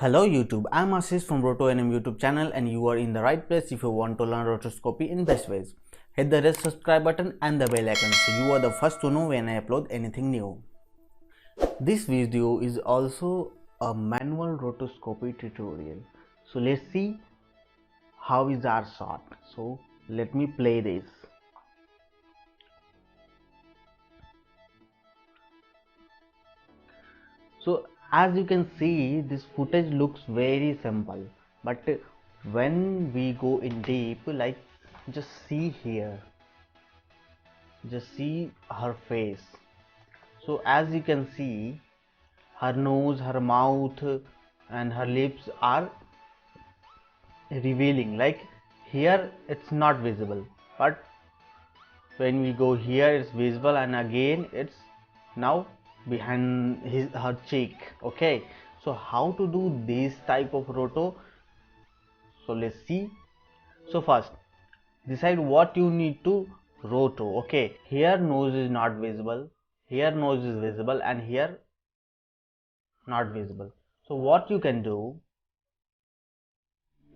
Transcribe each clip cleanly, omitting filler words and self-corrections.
Hello YouTube, I'm Ashish from RotoNM YouTube channel and you are in the right place if you want to learn rotoscopy in best ways. Hit the red subscribe button and the bell icon so you are the first to know when I upload anything new. This video is also a manual rotoscopy tutorial. So let's see how is our shot. So let me play this. So as you can see, this footage looks very simple, but when we go in deep, like just see here, just see her face. So as you can see, her nose, her mouth and her lips are revealing. Like here it's not visible, but when we go here it's visible, and again it's now behind her cheek. Okay, so how to do this type of roto? So let's see. So first decide what you need to roto. Okay, here nose is not visible, here nose is visible, and here not visible. So what you can do,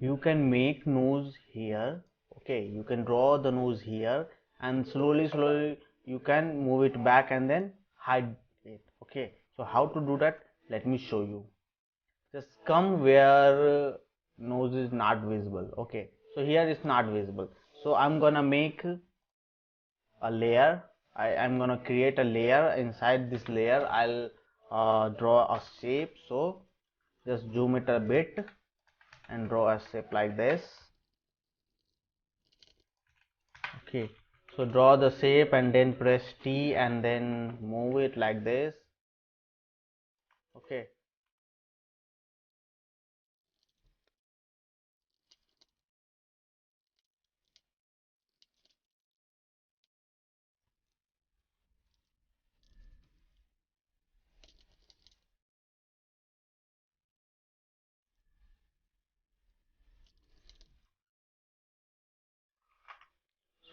you can make nose here. Okay, you can draw the nose here and slowly you can move it back and then hide it. Okay, so how to do that, let me show you. Just come where nose is not visible. Okay, so here it's not visible, so I'm gonna make a layer. I'm gonna create a layer. Inside this layer I'll draw a shape. So just zoom it a bit and draw a shape like this. Okay, so draw the shape and then press T and then move it like this. Okay,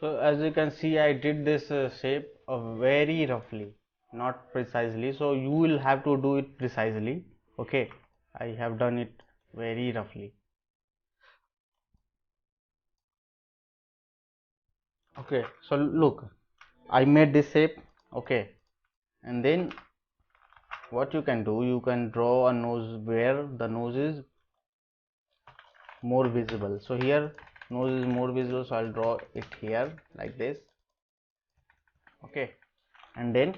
so as you can see, I did this shape very roughly, not precisely. So you will have to do it precisely. Okay, I have done it very roughly. Okay, so look, I made this shape. Okay, and then what you can do, you can draw a nose where the nose is more visible. So here nose is more visible, so I'll draw it here like this. Okay, and then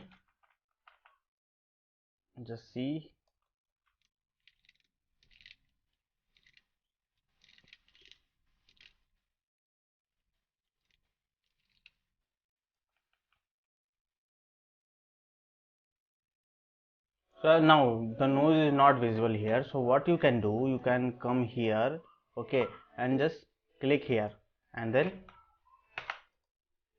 just see. So now the nose is not visible here, so what you can do, you can come here. Okay, and just click here and then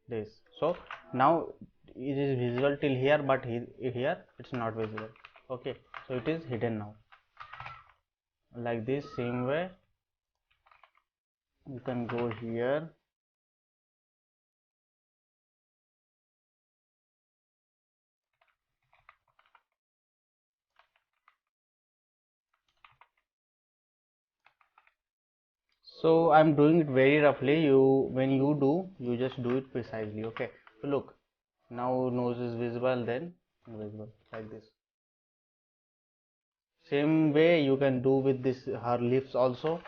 this. So now it is visible till here, but here it's not visible. Okay, so it is hidden now. Like this same way you can go here. So I'm doing it very roughly. You, when you do, you just do it precisely. Okay, so look, now nose is visible, then invisible, like this. Same way you can do with this her lips also.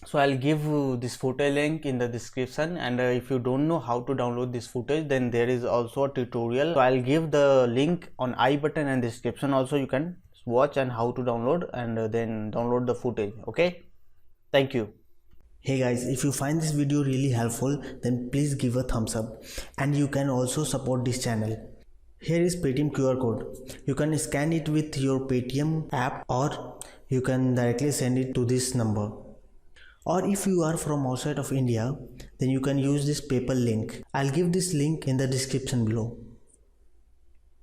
So I'll give this footage link in the description, and if you don't know how to download this footage, then there is also a tutorial. So I'll give the link on I button and description also. You can watch and how to download, and then download the footage. Okay, thank you. Hey guys, if you find this video really helpful, then please give a thumbs up, and you can also support this channel. Here is Paytm QR code. You can scan it with your Paytm app, or you can directly send it to this number. Or if you are from outside of India, then you can use this PayPal link. I'll give this link in the description below.